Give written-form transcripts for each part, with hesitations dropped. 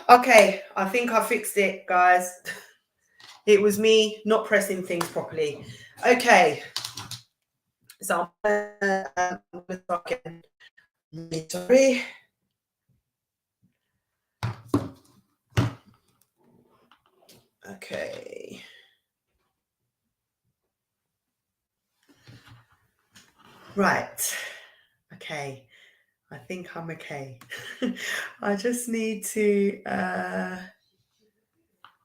Okay, I think I fixed it, guys. It was me not pressing things properly. Okay, so I'm going to start again. Sorry. Okay. Right. Okay. I think I'm okay. I just need to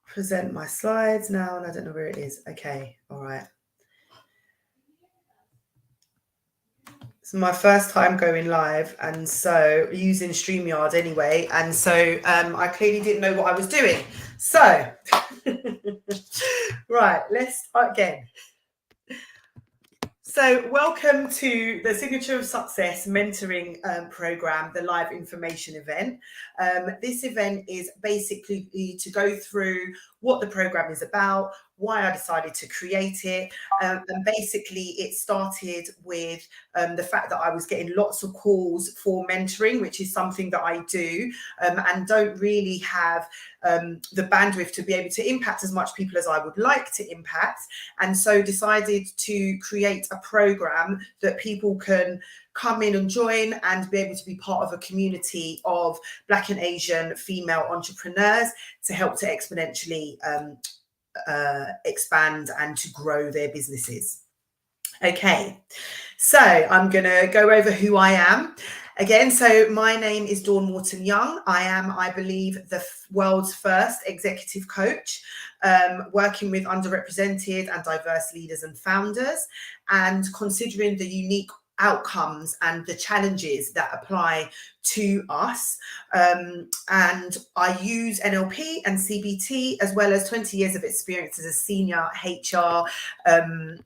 present my slides now, and I don't know where it is. Okay. All right. It's my first time going live, and so using StreamYard anyway, and so I clearly didn't know what I was doing. So, right, let's start again. So, welcome to the Signature of Success mentoring program, the live information event. This event is basically to go through what the program is about, why I decided to create it, and basically it started with the fact that I was getting lots of calls for mentoring, which is something that I do, and don't really have the bandwidth to be able to impact as much people as I would like to impact, and so decided to create a program that people can come in and join and be able to be part of a community of Black and Asian female entrepreneurs to help to exponentially expand and to grow their businesses. Okay, so I'm going to go over who I am. Again, so my name is Dawn Morton Young. I am, I believe, the world's first executive coach, working with underrepresented and diverse leaders and founders, and considering the unique outcomes and the challenges that apply to us. And I use NLP and CBT, as well as 20 years of experience as a senior HR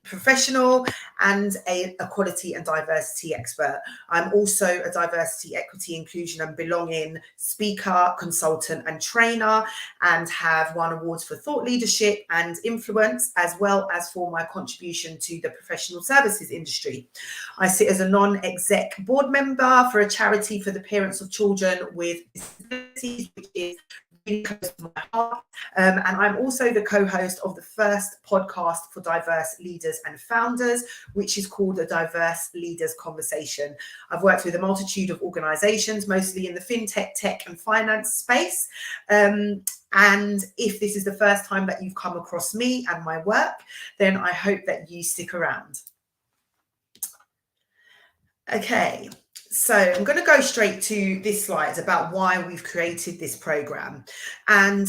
professional and a equality and diversity expert. I'm also a diversity, equity, inclusion and belonging speaker, consultant and trainer, and have won awards for thought leadership and influence, as well as for my contribution to the professional services industry. I sit as a non-exec board member for a charity for the parents of children with disabilities, which is really close to my heart. And I'm also the co-host of the first podcast for diverse leaders and founders, which is called A Diverse Leaders Conversation. I've worked with a multitude of organizations, mostly in the fintech, tech and finance space. And if this is the first time that you've come across me and my work, then I hope that you stick around. Okay, so I'm going to go straight to this slide about why we've created this program. And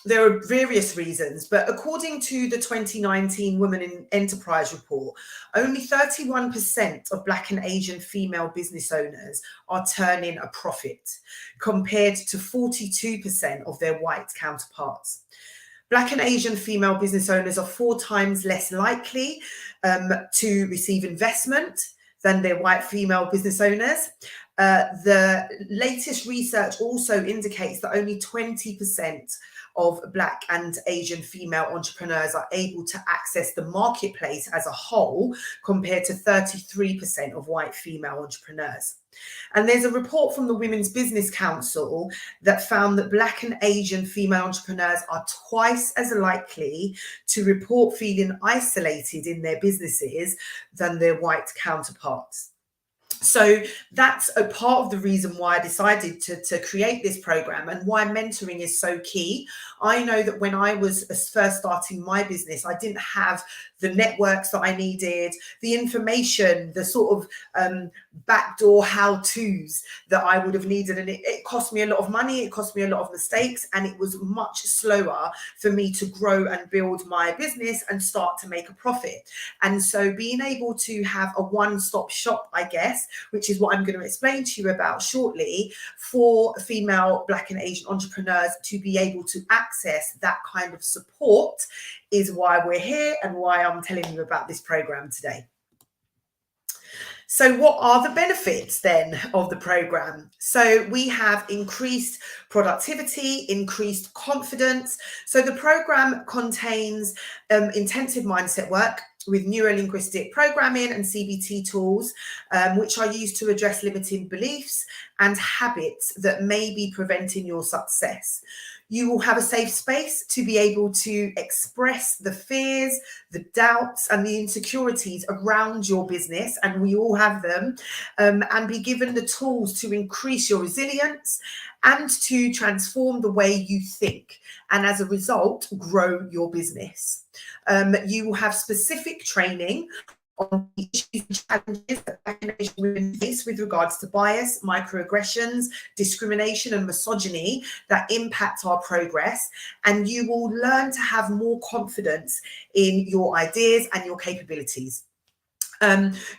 there are various reasons, but according to the 2019 Women in Enterprise report, only 31% of Black and Asian female business owners are turning a profit, compared to 42% of their white counterparts. Black and Asian female business owners are 4 times less likely to receive investment than their white female business owners. The latest research also indicates that only 20% of Black and Asian female entrepreneurs are able to access the marketplace as a whole, compared to 33% of white female entrepreneurs. And there's a report from the Women's Business Council that found that Black and Asian female entrepreneurs are twice as likely to report feeling isolated in their businesses than their white counterparts. So that's a part of the reason why I decided to create this program and why mentoring is so key. I know that when I was first starting my business, I didn't have the networks that I needed, the information, the sort of backdoor how-tos that I would have needed. And it cost me a lot of money, it cost me a lot of mistakes, and it was much slower for me to grow and build my business and start to make a profit. And so being able to have a one-stop shop, I guess, which is what I'm going to explain to you about shortly, for female Black and Asian entrepreneurs to be able to access that kind of support, is why we're here and why I'm telling you about this program today. So what are the benefits then of the program? So we have increased productivity, increased confidence. So the program contains intensive mindset work, with neuro-linguistic programming and CBT tools, which are used to address limiting beliefs and habits that may be preventing your success. You will have a safe space to be able to express the fears, the doubts, and the insecurities around your business, and we all have them, and be given the tools to increase your resilience and to transform the way you think, and as a result, grow your business. You will have specific training on the issues and challenges that Black Asian women face with regards to bias, microaggressions, discrimination, and misogyny that impact our progress. And you will learn to have more confidence in your ideas and your capabilities.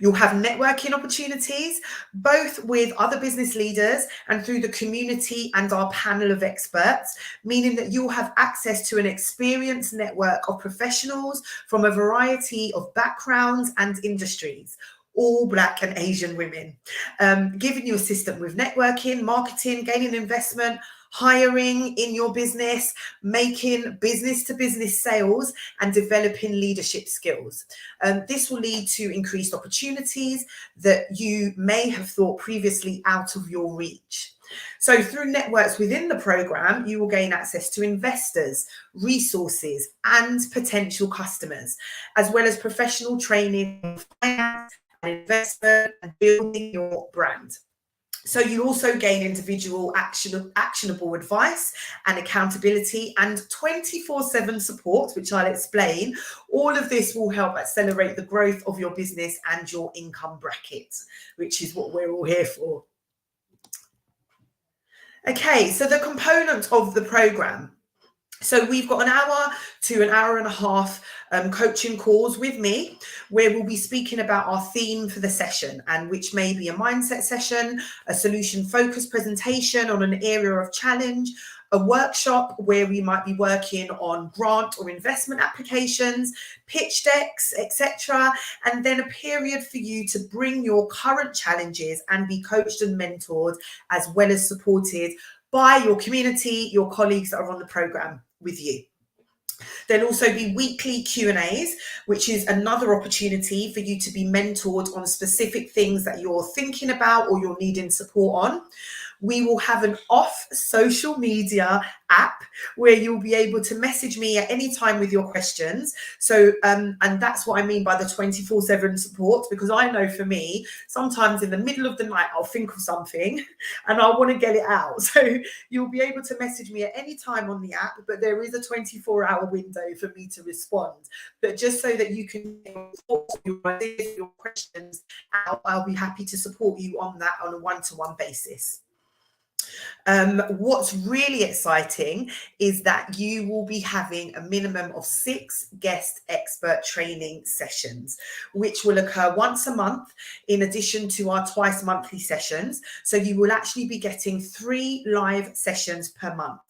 You'll have networking opportunities, both with other business leaders and through the community and our panel of experts, meaning that you'll have access to an experienced network of professionals from a variety of backgrounds and industries, all Black and Asian women, giving you assistance with networking, marketing, gaining investment, hiring in your business, making business-to-business sales, and developing leadership skills. This will lead to increased opportunities that you may have thought previously out of your reach. So through networks within the program, you will gain access to investors, resources, and potential customers, as well as professional training in finance and investment and building your brand. So you also gain individual actionable advice and accountability and 24/7 support, which I'll explain. All of this will help accelerate the growth of your business and your income bracket, which is what we're all here for. Okay, so the components of the program. So we've got an hour to an hour and a half coaching calls with me, where we'll be speaking about our theme for the session, and which may be a mindset session, a solution focused presentation on an area of challenge, a workshop where we might be working on grant or investment applications, pitch decks, etc. And then a period for you to bring your current challenges and be coached and mentored, as well as supported by your community, your colleagues that are on the program with you. There'll also be weekly Q&As, which is another opportunity for you to be mentored on specific things that you're thinking about or you're needing support on. We will have an off social media app where you'll be able to message me at any time with your questions. So, and that's what I mean by the 24/7 support, because I know for me, sometimes in the middle of the night, I'll think of something and I want to get it out. So you'll be able to message me at any time on the app, but there is a 24-hour window for me to respond. But just so that you can get your ideas, your questions, I'll be happy to support you on that on a one-to-one basis. What's really exciting is that you will be having a minimum of 6 guest expert training sessions, which will occur once a month in addition to our twice monthly sessions. So you will actually be getting 3 live sessions per month.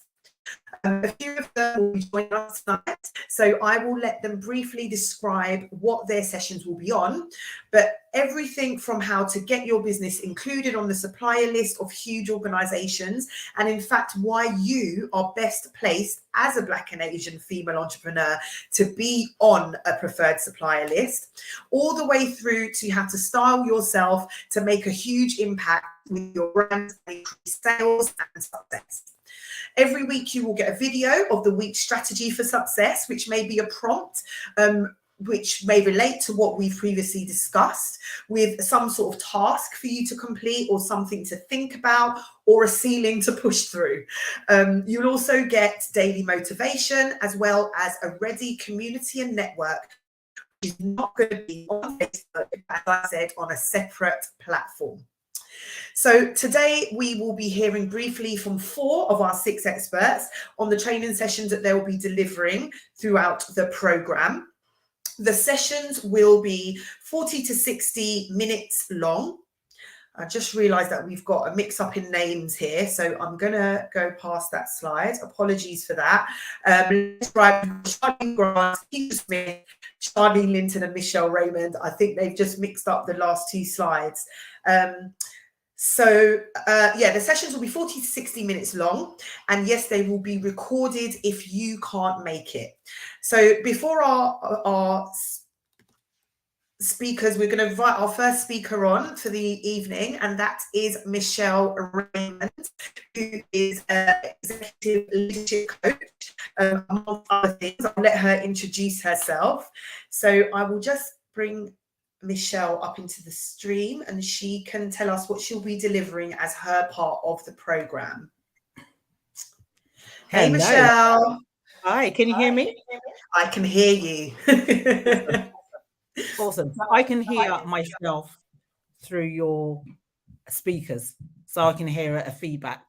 A few of them will be joining us tonight, so I will let them briefly describe what their sessions will be on, but everything from how to get your business included on the supplier list of huge organizations, and in fact why you are best placed as a Black and Asian female entrepreneur to be on a preferred supplier list, all the way through to how to style yourself to make a huge impact with your brand and increase sales and success. Every week you will get a video of the week's strategy for success, which may be a prompt, which may relate to what we've previously discussed, with some sort of task for you to complete or something to think about or a ceiling to push through. You'll also get daily motivation, as well as a ready community and network, which is not going to be on Facebook, as I said, on a separate platform. So today we will be hearing briefly from 4 of our 6 experts on the training sessions that they will be delivering throughout the program. The sessions will be 40 to 60 minutes long. I just realized that we've got a mix up in names here, so I'm going to go past that slide. Apologies for that. Charlene Grant, Peter Smith, Charlene Linton and Michelle Raymond. I think they've just mixed up the last 2 slides. Yeah, the sessions will be 40 to 60 minutes long, and yes, they will be recorded if you can't make it. So before our speakers. We're going to invite our first speaker on for the evening, and that is Michelle Raymond, who is an executive leadership coach, among other things. I'll let her introduce herself. So I will just bring Michelle up into the stream, and she can tell us what she'll be delivering as her part of the program. Hey, Hello. Michelle. Hi, can you hear me? I can hear you. Awesome. So I can hear myself through your speakers, so I can hear a feedback.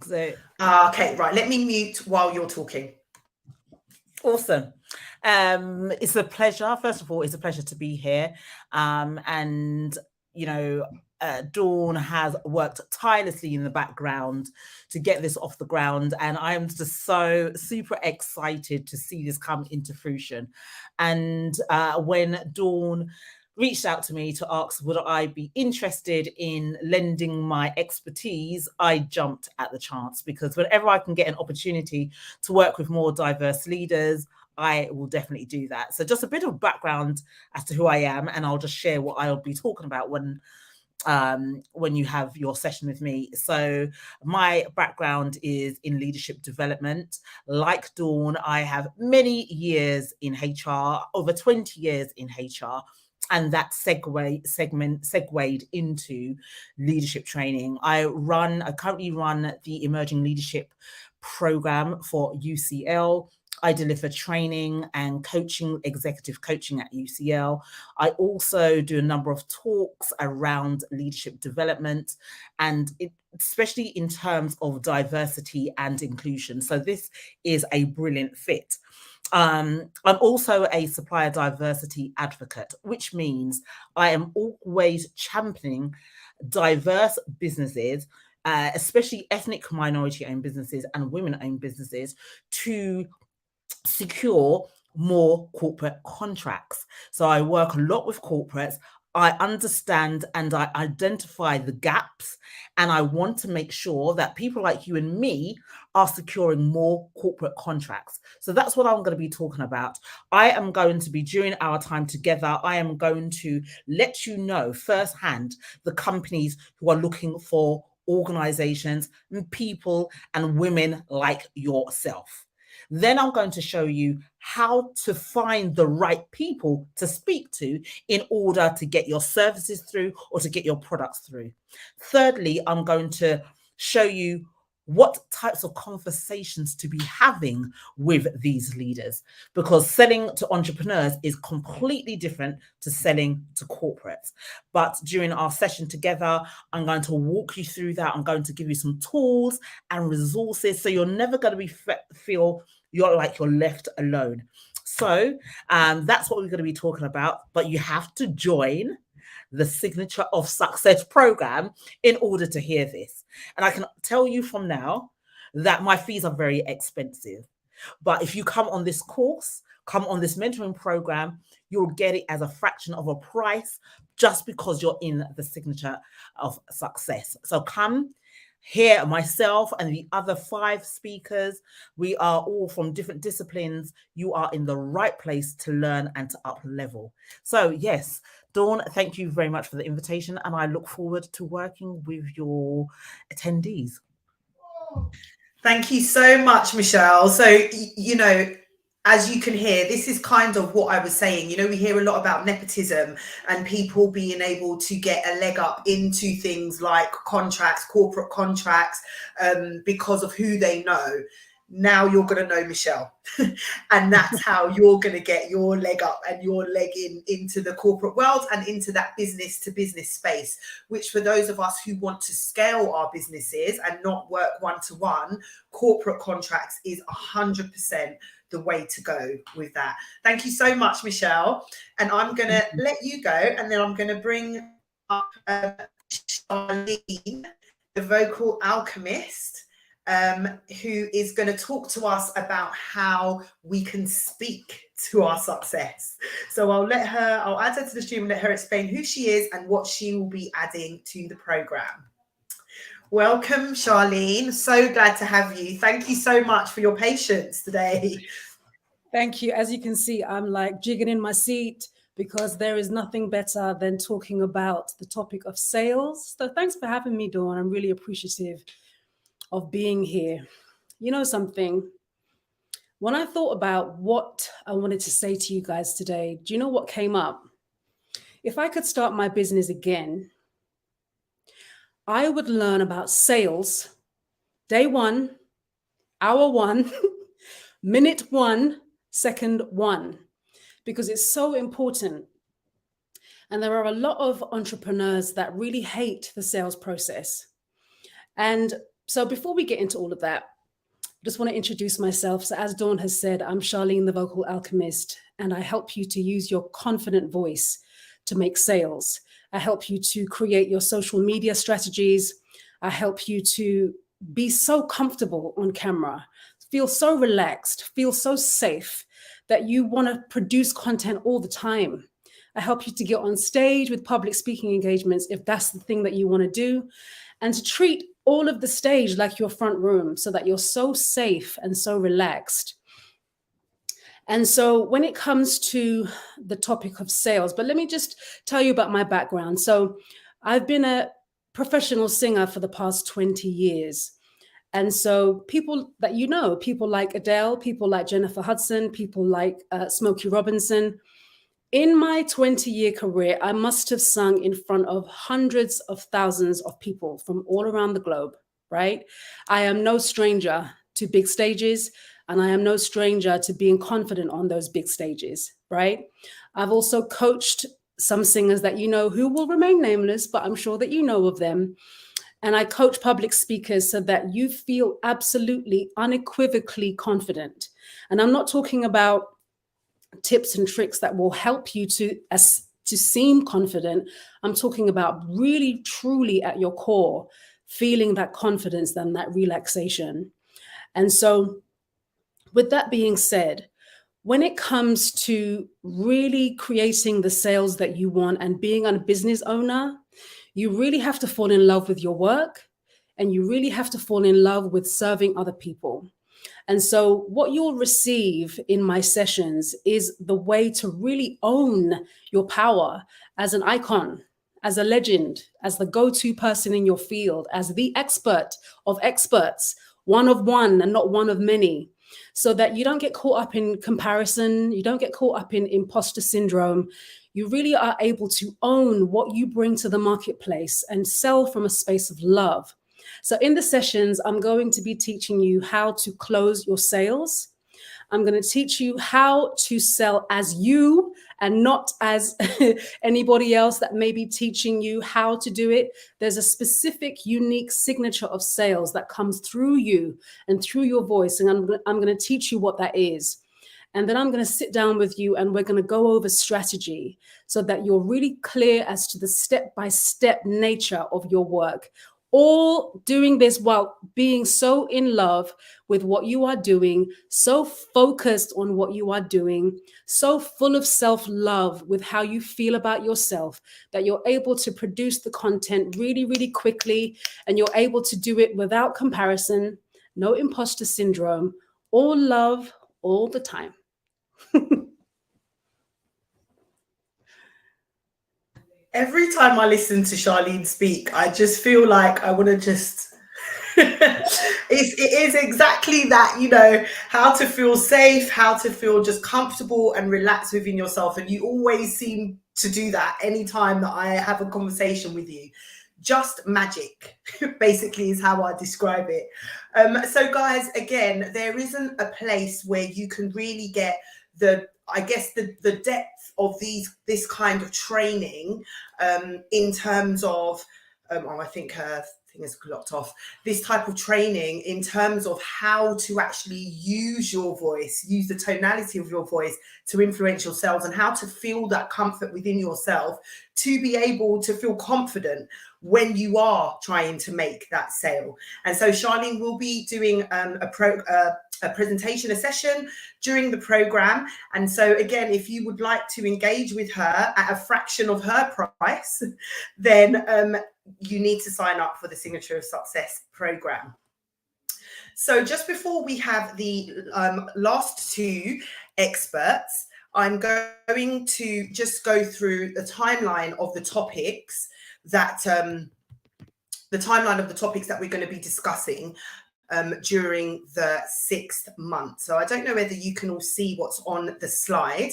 So, okay, right. Let me mute while you're talking. Awesome. It's a pleasure. First of all, it's a pleasure to be here. And, you know, Dawn has worked tirelessly in the background to get this off the ground. And I am just so super excited to see this come into fruition. And when Dawn reached out to me to ask would I be interested in lending my expertise, I jumped at the chance, because whenever I can get an opportunity to work with more diverse leaders, I will definitely do that. So just a bit of background as to who I am, and I'll just share what I'll be talking about when you have your session with me. So my background is in leadership development. Like Dawn, I have many years in HR, over 20 years in HR. And that segued into leadership training. I currently run the Emerging Leadership Program for UCL. I deliver training and coaching, executive coaching at UCL. I also do a number of talks around leadership development, and especially in terms of diversity and inclusion. So this is a brilliant fit. I'm also a supplier diversity advocate, which means I am always championing diverse businesses, especially ethnic minority-owned businesses and women-owned businesses, to secure more corporate contracts. So I work a lot with corporates. I understand and I identify the gaps, and I want to make sure that people like you and me are securing more corporate contracts. So that's what I'm going to be talking about. I am going to be, during our time together, I am going to let you know firsthand the companies who are looking for organizations and people and women like yourself. Then I'm going to show you how to find the right people to speak to in order to get your services through or to get your products through. Thirdly, I'm going to show you what types of conversations to be having with these leaders, because selling to entrepreneurs is completely different to selling to corporates. But during our session together, I'm going to walk you through that. I'm going to give you some tools and resources, so you're never going to feel you're like you're left alone. So that's what we're going to be talking about. But you have to join the Signature of Success program in order to hear this. And I can tell you from now that my fees are very expensive. But if you come on this course, come on this mentoring program, you'll get it as a fraction of a price, just because you're in the Signature of Success. So come here, myself and the other 5 speakers, we are all from different disciplines. You are in the right place to learn and to up level. So yes, Dawn, thank you very much for the invitation, and I look forward to working with your attendees. Thank you so much, Michelle. So, you know, as you can hear, this is kind of what I was saying. You know, we hear a lot about nepotism and people being able to get a leg up into things like contracts, corporate contracts, because of who they know. Now you're going to know Michelle, and that's how you're going to get your leg up and your leg into the corporate world and into that business to business space, which for those of us who want to scale our businesses and not work one-to-one, corporate contracts is 100% the way to go with that. Thank you so much, Michelle. And I'm going to let you go, and then I'm going to bring up Charlene, the vocal alchemist, who is going to talk to us about how we can speak to our success. So I'll add her to the stream and let her explain who she is and what she will be adding to the program. Welcome, Charlene. So glad to have you. Thank you so much for your patience today. Thank you. As you can see, I'm like jigging in my seat, because there is nothing better than talking about the topic of sales. So thanks for having me, Dawn. I'm really appreciative of being here. You know something? When I thought about what I wanted to say to you guys today, do you know what came up? If I could start my business again, I would learn about sales day one, hour one, minute one, second one, because it's so important. And there are a lot of entrepreneurs that really hate the sales process. And so before we get into all of that, I just want to introduce myself. So as Dawn has said, I'm Charlene, the Vocal Alchemist, and I help you to use your confident voice to make sales. I help you to create your social media strategies. I help you to be so comfortable on camera, feel so relaxed, feel so safe that you want to produce content all the time. I help you to get on stage with public speaking engagements if that's the thing that you want to do, and to treat all of the stage like your front room so that you're so safe and so relaxed. And so when it comes to the topic of sales, but let me just tell you about my background. So I've been a professional singer for the past 20 years. And so people that you know, people like Adele, people like Jennifer Hudson, people like Smokey Robinson. In my 20-year career, I must have sung in front of hundreds of thousands of people from all around the globe, right? I am no stranger to big stages, and I am no stranger to being confident on those big stages, right? I've also coached some singers that you know who will remain nameless, but I'm sure that you know of them. And I coach public speakers so that you feel absolutely unequivocally confident. And I'm not talking about tips and tricks that will help you to seem confident. I'm talking about really, truly at your core, feeling that confidence and that relaxation. And so with that being said, when it comes to really creating the sales that you want and being a business owner, you really have to fall in love with your work, and you really have to fall in love with serving other people. And so what you'll receive in my sessions is the way to really own your power as an icon, as a legend, as the go-to person in your field, as the expert of experts, one of one and not one of many, so that you don't get caught up in comparison, you don't get caught up in imposter syndrome. You really are able to own what you bring to the marketplace and sell from a space of love. So in the sessions, I'm going to be teaching you how to close your sales. I'm going to teach you how to sell as you and not as anybody else that may be teaching you how to do it. There's a specific, unique signature of sales that comes through you and through your voice. And I'm going to teach you what that is. And then I'm going to sit down with you and we're going to go over strategy so that you're really clear as to the step-by-step nature of your work. All doing this while being so in love with what you are doing, so focused on what you are doing, so full of self-love with how you feel about yourself, that you're able to produce the content really, really quickly, and you're able to do it without comparison, no imposter syndrome, all love, all the time. Every time I listen to Charlene speak, I just feel like I want to just it is exactly that, you know, how to feel safe, how to feel just comfortable and relaxed within yourself. And you always seem to do that anytime that I have a conversation with you. Just magic, basically, is how I describe it. So guys, again, there isn't a place where you can really get the depth of this kind of training in terms of I think her thing is locked off. This type of training in terms of how to actually use your voice, use the tonality of your voice to influence yourselves, and how to feel that comfort within yourself to be able to feel confident when you are trying to make that sale. And so Charlene will be doing a presentation, a session during the program. And so again, if you would like to engage with her at a fraction of her price, then you need to sign up for the Signature of Success program. So just before we have the last two experts, I'm going to just go through the timeline of the topics that we're going to be discussing during the 6th month. So I don't know whether you can all see what's on the slide.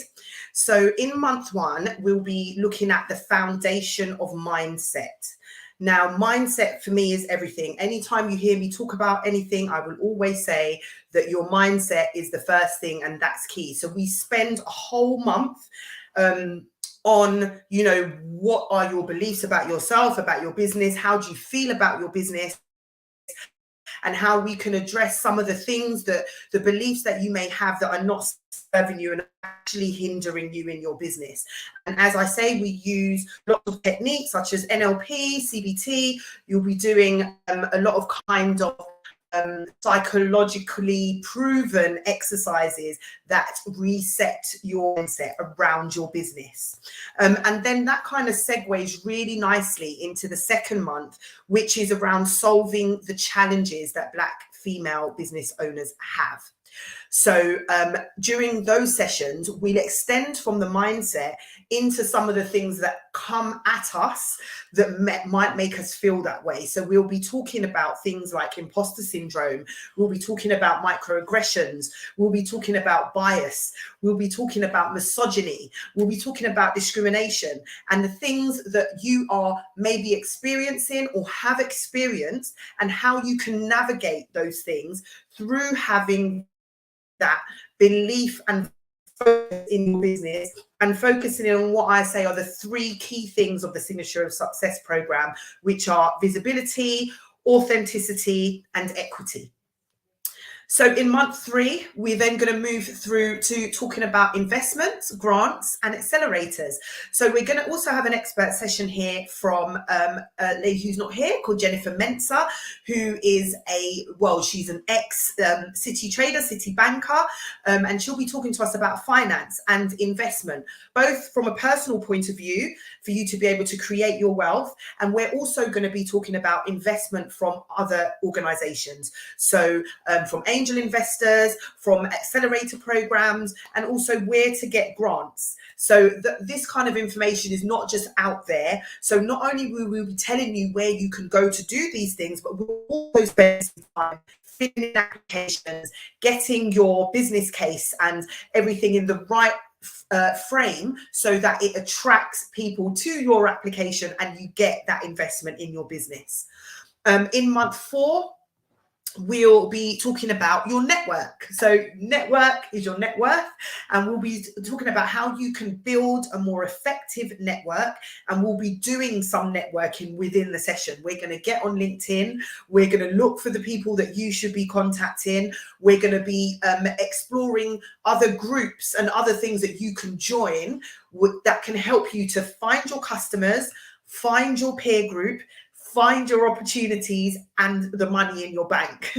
So in month 1, we'll be looking at the foundation of mindset. Now, mindset for me is everything. Anytime you hear me talk about anything, I will always say that your mindset is the first thing, and that's key. So we spend a whole month on, you know, what are your beliefs about yourself, about your business? How do you feel about your business? And how we can address some of the things that the beliefs that you may have that are not serving you and actually hindering you in your business. And as I say, we use lots of techniques such as NLP, CBT. You'll be doing a lot of kind of psychologically proven exercises that reset your mindset around your business. And then that kind of segues really nicely into the 2nd month, which is around solving the challenges that Black female business owners have. So during those sessions, we'll extend from the mindset into some of the things that come at us that might make us feel that way. So we'll be talking about things like imposter syndrome. We'll be talking about microaggressions. We'll be talking about bias. We'll be talking about misogyny. We'll be talking about discrimination and the things that you are maybe experiencing or have experienced, and how you can navigate those things through having that belief and focus in your business, and focusing on what I say are the 3 key things of the Signature of Success program, which are visibility, authenticity, and equity. So in month 3, we're then going to move through to talking about investments, grants, and accelerators. So we're going to also have an expert session here from a lady who's not here, called Jennifer Mensah, who is she's an ex-City trader, City banker, and she'll be talking to us about finance and investment, both from a personal point of view, for you to be able to create your wealth. And we're also going to be talking about investment from other organizations. So from angel investors, from accelerator programs, and also where to get grants. So this kind of information is not just out there. So not only will we be telling you where you can go to do these things, but we'll also spend some time filling in applications, getting your business case and everything in the right frame so that it attracts people to your application and you get that investment in your business. In month 4, we'll be talking about your network. So network is your net worth, and we'll be talking about how you can build a more effective network, and we'll be doing some networking within the session. We're going to get on LinkedIn. We're going to look for the people that you should be contacting. We're going to be exploring other groups and other things that you can join that can help you to find your customers, find your peer group, find your opportunities and the money in your bank.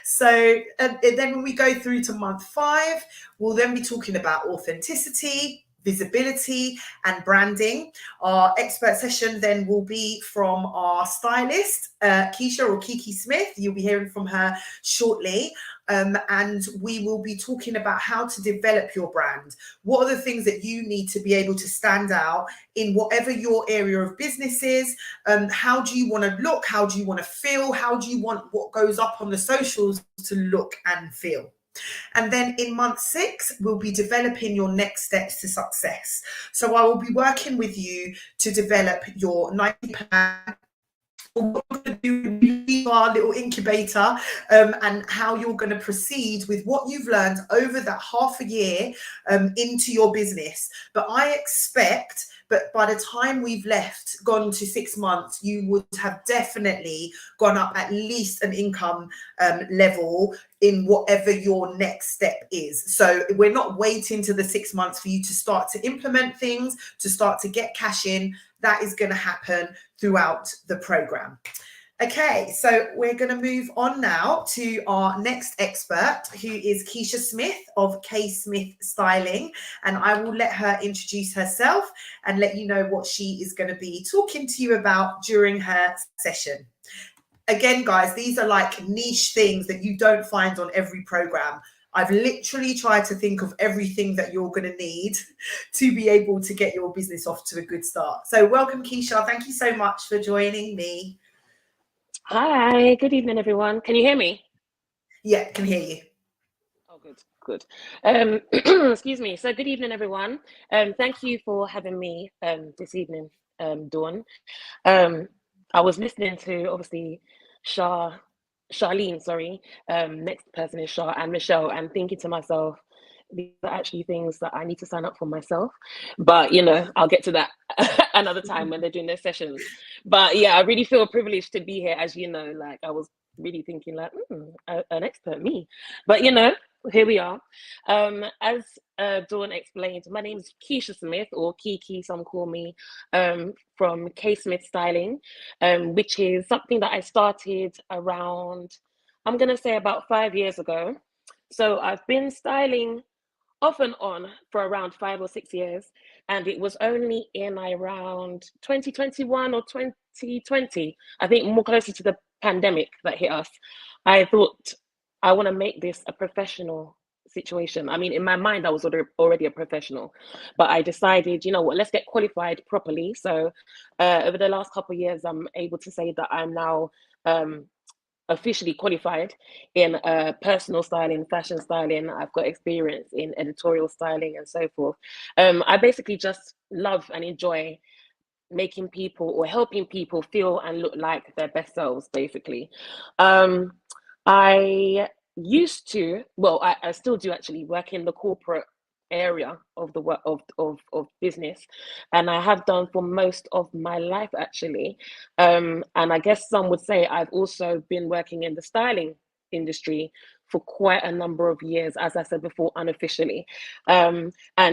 So then when we go through to month 5, we'll then be talking about authenticity, visibility, and branding. Our expert session then will be from our stylist, Keisha or Kiki Smith. You'll be hearing from her shortly. And we will be talking about how to develop your brand. What are the things that you need to be able to stand out in whatever your area of business is? How do you want to look? How do you want to feel? How do you want what goes up on the socials to look and feel? And then in month 6, we'll be developing your next steps to success. So I will be working with you to develop your 90 plan. What we're going to do, leave our little incubator, and how you're going to proceed with what you've learned over that half a year into your business. But I expect that by the time we've gone to 6 months, you would have definitely gone up at least an income level in whatever your next step is. So we're not waiting to the 6 months for you to start to implement things, to start to get cash in. That is going to happen throughout the program. Okay, so we're going to move on now to our next expert, who is Keisha Smith of K Smith Styling, and I will let her introduce herself and let you know what she is going to be talking to you about during her session. Again, guys, these are like niche things that you don't find on every program. I've literally tried to think of everything that you're going to need to be able to get your business off to a good start. So welcome, Keisha. Thank you so much for joining me. Hi, good evening, everyone. Can you hear me? Yeah, can hear you. Oh, good. Excuse me. So good evening, everyone. Thank you for having me this evening, Dawn. I was listening to, obviously, Charlene, sorry. Next person is Shah and Michelle, and thinking to myself, these are actually things that I need to sign up for myself. But, I'll get to that another time when they're doing their sessions. But yeah, I really feel privileged to be here. As you know, like I was really thinking like, an expert, me. But, here we are. As Dawn explained, my name is Keisha Smith, or Kiki, some call me, from K Smith Styling, which is something that I started around, I'm going to say about 5 years ago. So I've been styling off and on for around 5 or 6 years. And it was only in around 2021 or 2020, I think more closer to the pandemic that hit us, I thought I want to make this a professional situation. I mean, in my mind, I was already a professional, but I decided, you know what, let's get qualified properly. So over the last couple of years, I'm able to say that I'm now officially qualified in personal styling, fashion styling. I've got experience in editorial styling and so forth. I basically just love and enjoy making people or helping people feel and look like their best selves, basically. I used to, well, I still do actually work in the corporate area of the work of business, and I have done for most of my life actually. And I guess some would say I've also been working in the styling industry for quite a number of years, as I said before, unofficially. And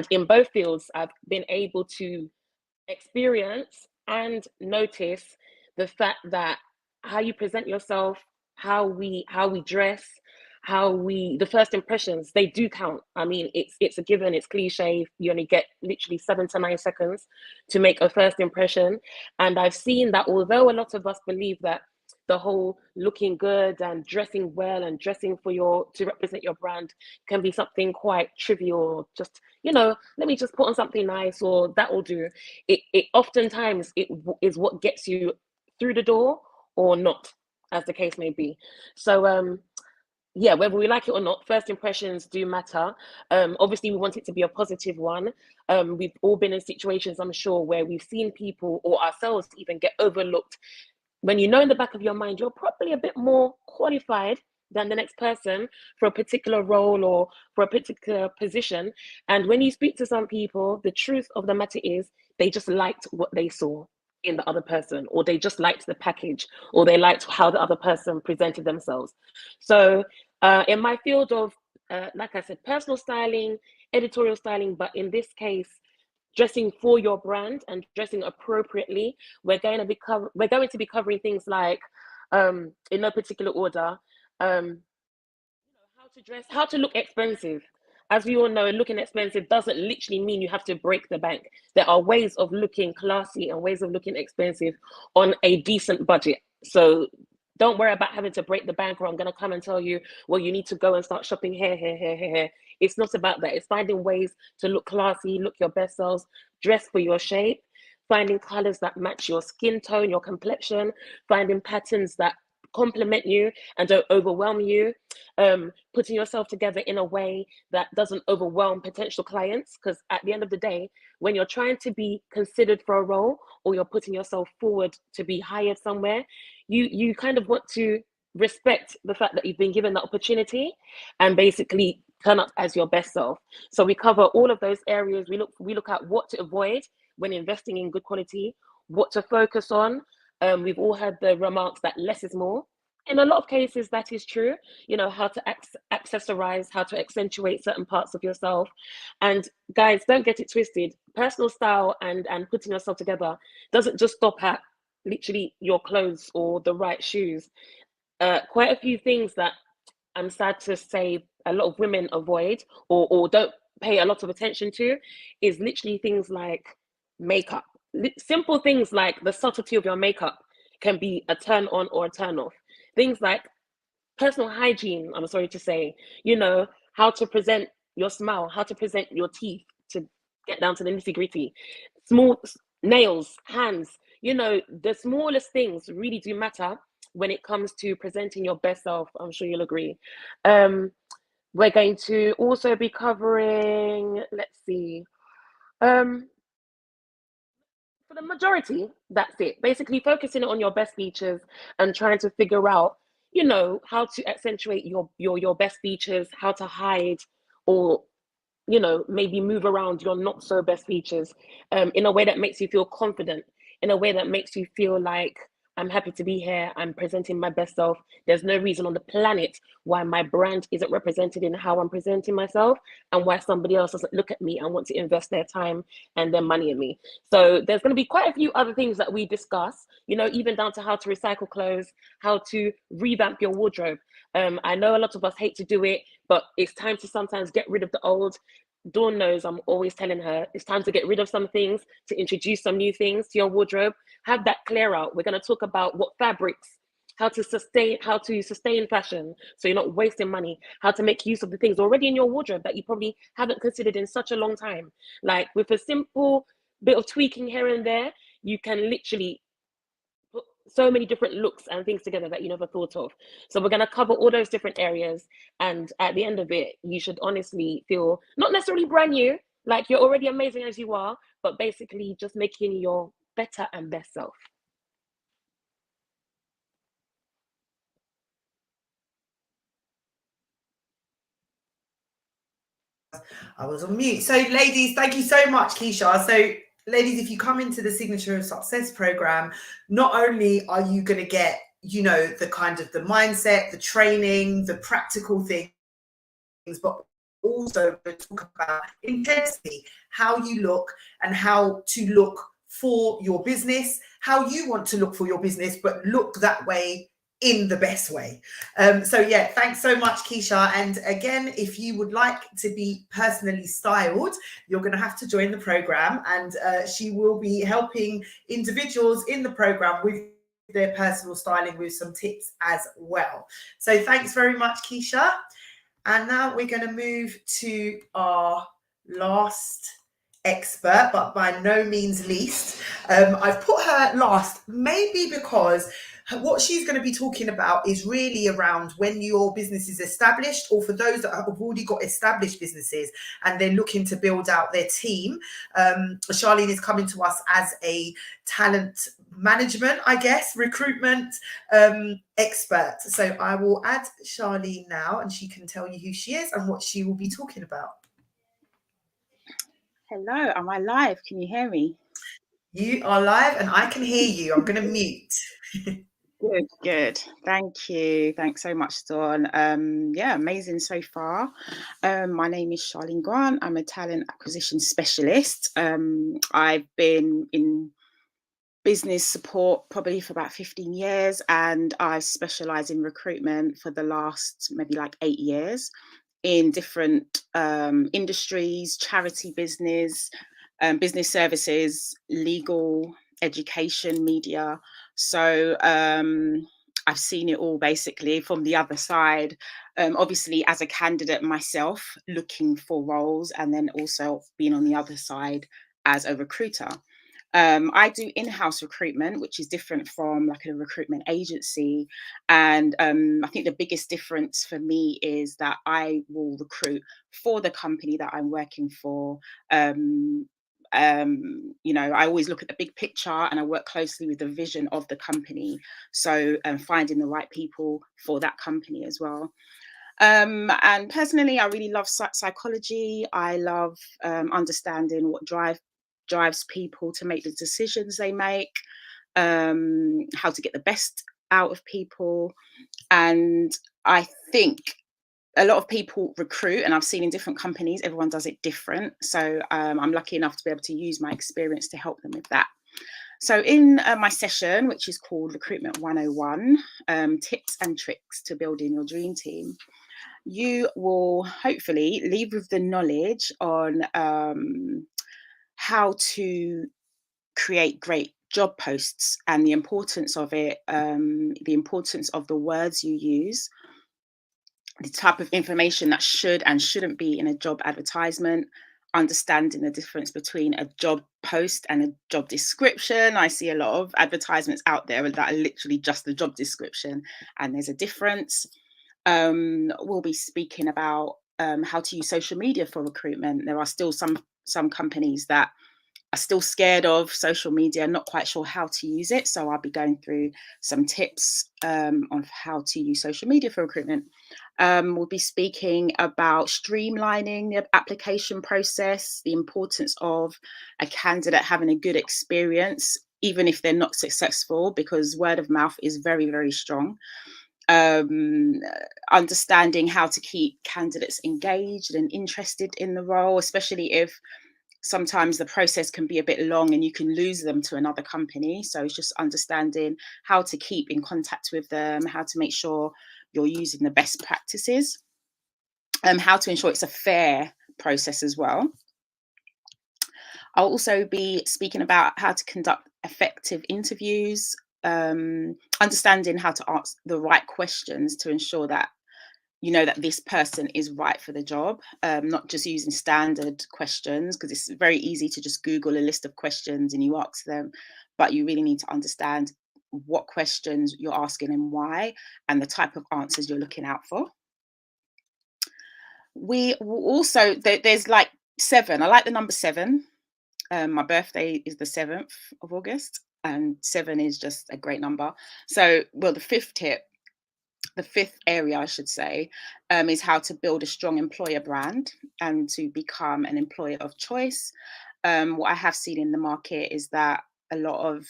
in both fields, I've been able to experience and notice the fact that how you present yourself, how we dress, the first impressions, they do count. I mean, it's a given, it's cliche. You only get literally 7 to 9 seconds to make a first impression. And I've seen that although a lot of us believe that the whole looking good and dressing well and dressing to represent your brand can be something quite trivial, just, let me just put on something nice, or that will do. It oftentimes it is what gets you through the door or not, as the case may be. So yeah, whether we like it or not, first impressions do matter. Obviously, we want it to be a positive one. We've all been in situations, I'm sure, where we've seen people or ourselves even get overlooked, when you know in the back of your mind you're probably a bit more qualified than the next person for a particular role or for a particular position. And when you speak to some people, the truth of the matter is they just liked what they saw in the other person, or they just liked the package, or they liked how the other person presented themselves. So in my field of, like I said, personal styling, editorial styling, but in this case, dressing for your brand and dressing appropriately, we're going to be covering things like, in no particular order, how to dress, how to look expensive. As we all know, looking expensive doesn't literally mean you have to break the bank. There are ways of looking classy and ways of looking expensive on a decent budget. So don't worry about having to break the bank, or I'm going to come and tell you, well, you need to go and start shopping here. It's not about that. It's finding ways to look classy, look your best selves, dress for your shape, finding colors that match your skin tone, your complexion, finding patterns that complement you and don't overwhelm you, putting yourself together in a way that doesn't overwhelm potential clients. Because at the end of the day, when you're trying to be considered for a role, or you're putting yourself forward to be hired somewhere, you kind of want to respect the fact that you've been given the opportunity and basically turn up as your best self. So we cover all of those areas. We look at what to avoid when investing in good quality, what to focus on. We've all heard the remarks that less is more. In a lot of cases, that is true. How to accessorize, how to accentuate certain parts of yourself. And guys, don't get it twisted. Personal style and putting yourself together doesn't just stop at literally your clothes or the right shoes. Quite a few things that I'm sad to say a lot of women avoid or don't pay a lot of attention to is literally things like makeup. Simple things like the subtlety of your makeup can be a turn on or a turn off. Things like personal hygiene, I'm sorry to say, how to present your smile, how to present your teeth, to get down to the nitty gritty. Small nails, hands, you know, the smallest things really do matter when it comes to presenting your best self. I'm sure you'll agree. We're going to also be covering, let's see, for the majority, that's it. Basically focusing on your best features and trying to figure out, you know, how to accentuate your best features, how to hide or, you know, maybe move around your not so best features in a way that makes you feel confident, in a way that makes you feel like, I'm happy to be here, I'm presenting my best self. There's no reason on the planet why my brand isn't represented in how I'm presenting myself, and why somebody else doesn't look at me and want to invest their time and their money in me. So there's going to be quite a few other things that we discuss, you know, even down to how to recycle clothes, how to revamp your wardrobe. I know a lot of us hate to do it, but it's time to sometimes get rid of the old. Dawn knows I'm always telling her it's time to get rid of some things, to introduce some new things to your wardrobe. Have that clear out. We're going to talk about what fabrics, how to sustain fashion so you're not wasting money, how to make use of the things already in your wardrobe that you probably haven't considered in such a long time. Like with a simple bit of tweaking here and there, you can literally put so many different looks and things together that you never thought of. So we're going to cover all those different areas, and at the end of it, you should honestly feel not necessarily brand new, like you're already amazing as you are, but basically just making your better and best self. I was on mute. So, ladies, thank you so much, Keisha. So, ladies, if you come into the Signature of Success program, not only are you going to get, you know, the kind of the mindset, the training, the practical things, but also we'll talk about intensity, how you look and how to look for your business, how you want to look for your business, but look that way in the best way. So yeah, thanks so much, Keisha. And again, if you would like to be personally styled, you're going to have to join the program, and she will be helping individuals in the program with their personal styling with some tips as well. So thanks very much, Keisha. And now we're going to move to our last expert, but by no means least. I've put her last, maybe because what she's going to be talking about is really around when your business is established, or for those that have already got established businesses and they're looking to build out their team. Charlene is coming to us as a talent management, I guess, recruitment expert. So I will add Charlene now, and she can tell you who she is and what she will be talking about. Hello, am I live? Can you hear me? You are live and I can hear you. I'm going to mute. Good. Thank you. Thanks so much, Dawn. Yeah, amazing so far. My name is Charlene Grant. I'm a talent acquisition specialist. I've been in business support probably for about 15 years, and I specialize in recruitment for the last maybe like 8 years in different industries, charity business, business services, legal, education, media. So I've seen it all basically from the other side. Obviously, as a candidate myself, looking for roles, and then also being on the other side as a recruiter. I do in-house recruitment, which is different from like a recruitment agency. And I think the biggest difference for me is that I will recruit for the company that I'm working for. You know, I always look at the big picture, and I work closely with the vision of the company. So finding the right people for that company as well. And personally, I really love psychology. I love understanding what drives people to make the decisions they make, how to get the best out of people. And I think a lot of people recruit, and I've seen in different companies, everyone does it different. So I'm lucky enough to be able to use my experience to help them with that. So in my session, which is called Recruitment 101, Tips and Tricks to Building Your Dream Team, you will hopefully leave with the knowledge on how to create great job posts and the importance of it, the importance of the words you use, the type of information that should and shouldn't be in a job advertisement, understanding the difference between a job post and a job description. I see a lot of advertisements out there that are literally just the job description, and there's a difference. We'll be speaking about how to use social media for recruitment. There are still some companies that are still scared of social media, not quite sure how to use it. So I'll be going through some tips on how to use social media for recruitment. We'll be speaking about streamlining the application process, the importance of a candidate having a good experience, even if they're not successful, because word of mouth is very, very strong. Understanding how to keep candidates engaged and interested in the role, especially if sometimes the process can be a bit long and you can lose them to another company. So it's just understanding how to keep in contact with them, how to make sure you're using the best practices, how to ensure it's a fair process as well. I'll also be speaking about how to conduct effective interviews, understanding how to ask the right questions to ensure that you know that this person is right for the job, not just using standard questions, because it's very easy to just Google a list of questions and you ask them, but you really need to understand what questions you're asking and why, and the type of answers you're looking out for. We will also, there's like 7. I like the number 7. My birthday is the 7th of August, and 7 is just a great number. So, well, the 5th tip, the 5th area, I should say, is how to build a strong employer brand and to become an employer of choice. What I have seen in the market is that a lot of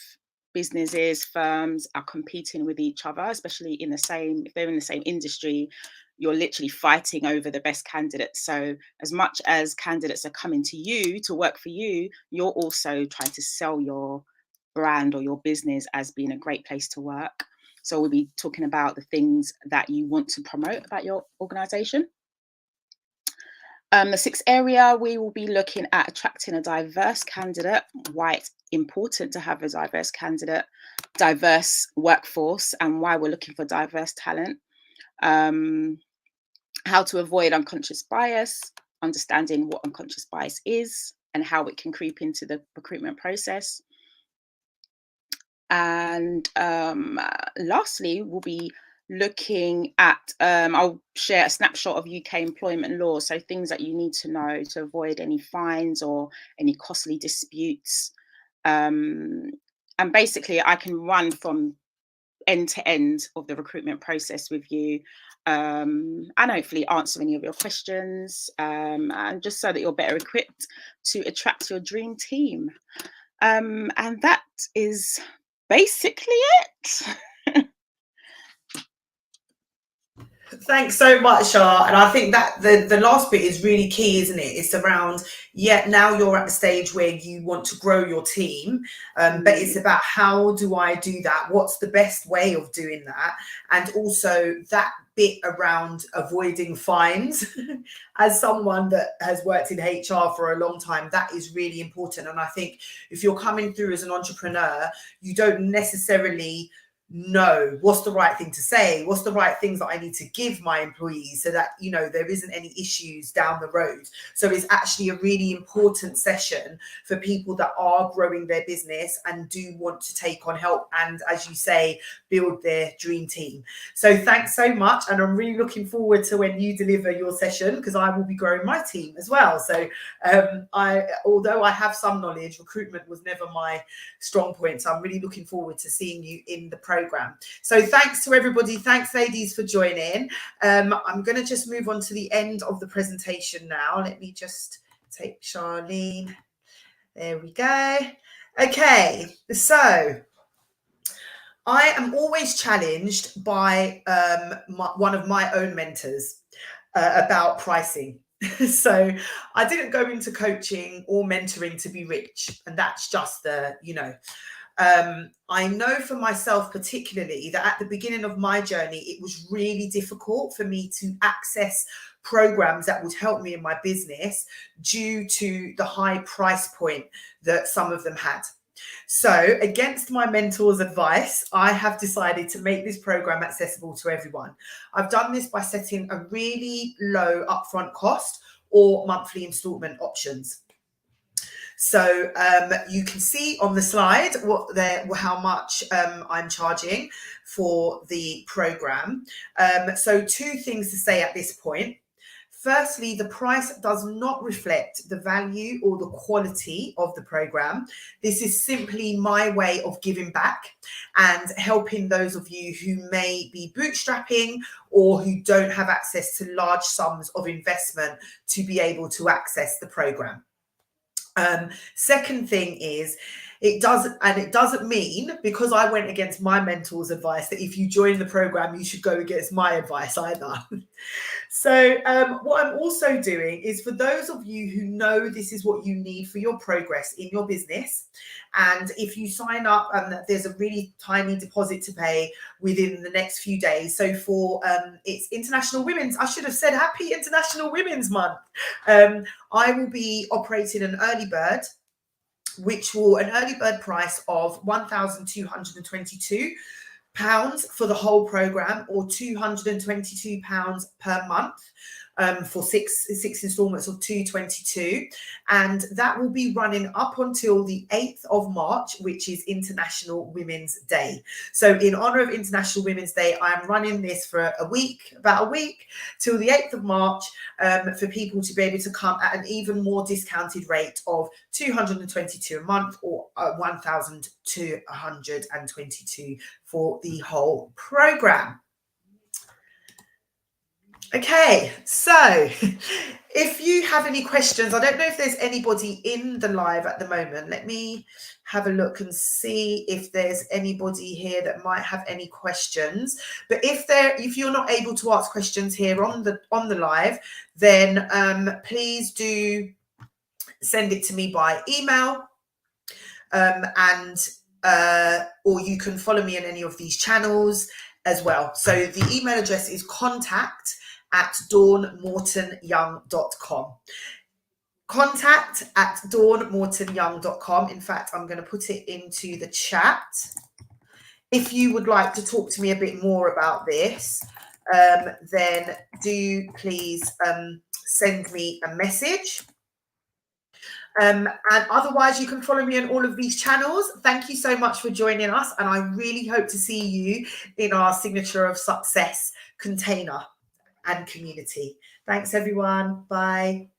businesses, firms are competing with each other, especially if they're in the same industry, you're literally fighting over the best candidates. So as much as candidates are coming to you to work for you, you're also trying to sell your brand or your business as being a great place to work. So we'll be talking about the things that you want to promote about your organization. The 6th area, we will be looking at attracting a diverse candidate, why it's important to have a diverse candidate, diverse workforce, and why we're looking for diverse talent. How to avoid unconscious bias, understanding what unconscious bias is and how it can creep into the recruitment process. And lastly, we'll be looking at, I'll share a snapshot of UK employment law, so things that you need to know to avoid any fines or any costly disputes. And basically, I can run from end to end of the recruitment process with you, and hopefully answer any of your questions, and just so that you're better equipped to attract your dream team. And that is basically it. Thanks so much, Shah. And I think that the last bit is really key, isn't it? It's around, now you're at the stage where you want to grow your team, but it's about how do I do that? What's the best way of doing that? And also that bit around avoiding fines. As someone that has worked in HR for a long time, that is really important. And I think if you're coming through as an entrepreneur, you don't necessarily know what's the right thing to say, what's the right things that I need to give my employees so that, you know, there isn't any issues down the road. So it's actually a really important session for people that are growing their business and do want to take on help and, as you say, build their dream team. So thanks so much, and I'm really looking forward to when you deliver your session, because I will be growing my team as well. So although I have some knowledge, recruitment was never my strong point, so I'm really looking forward to seeing you in the program. So thanks to everybody. Thanks, ladies, for joining. I'm going to just move on to the end of the presentation now. Let me just take Charlene. There we go. Okay, so I am always challenged by one of my own mentors about pricing. So I didn't go into coaching or mentoring to be rich, and that's just I know for myself particularly that at the beginning of my journey, it was really difficult for me to access programs that would help me in my business due to the high price point that some of them had. So against my mentor's advice, I have decided to make this program accessible to everyone. I've done this by setting a really low upfront cost or monthly installment options. So you can see on the slide how much I'm charging for the program. So two things to say at this point. Firstly, the price does not reflect the value or the quality of the program. This is simply my way of giving back and helping those of you who may be bootstrapping or who don't have access to large sums of investment to be able to access the program. Second thing is, it doesn't mean, because I went against my mentor's advice, that if you join the program, you should go against my advice either. So what I'm also doing is, for those of you who know this is what you need for your progress in your business, and if you sign up, there's a really tiny deposit to pay within the next few days. So for it's International Women's, I should have said Happy International Women's Month. I will be operating an early bird, an early bird price of £1,222 for the whole program, or £222 per month, for six installments of £222, and that will be running up until the 8th of March, which is International Women's Day. So in honor of International Women's Day, I'm running this for about a week till the 8th of March, for people to be able to come at an even more discounted rate of £222 a month, or £1,222 for the whole program. Okay, so if you have any questions, I don't know if there's anybody in the live at the moment. Let me have a look and see if there's anybody here that might have any questions. But if you're not able to ask questions here on the live, then please do send it to me by email, or you can follow me on any of these channels as well. So the email address is contact@dawnmortonyoung.com. contact@dawnmortonyoung.com. In fact, I'm going to put it into the chat. If you would like to talk to me a bit more about this, then do please send me a message. And otherwise, you can follow me on all of these channels. Thank you so much for joining us, and I really hope to see you in our Signature of Success container and community. Thanks, everyone. Bye.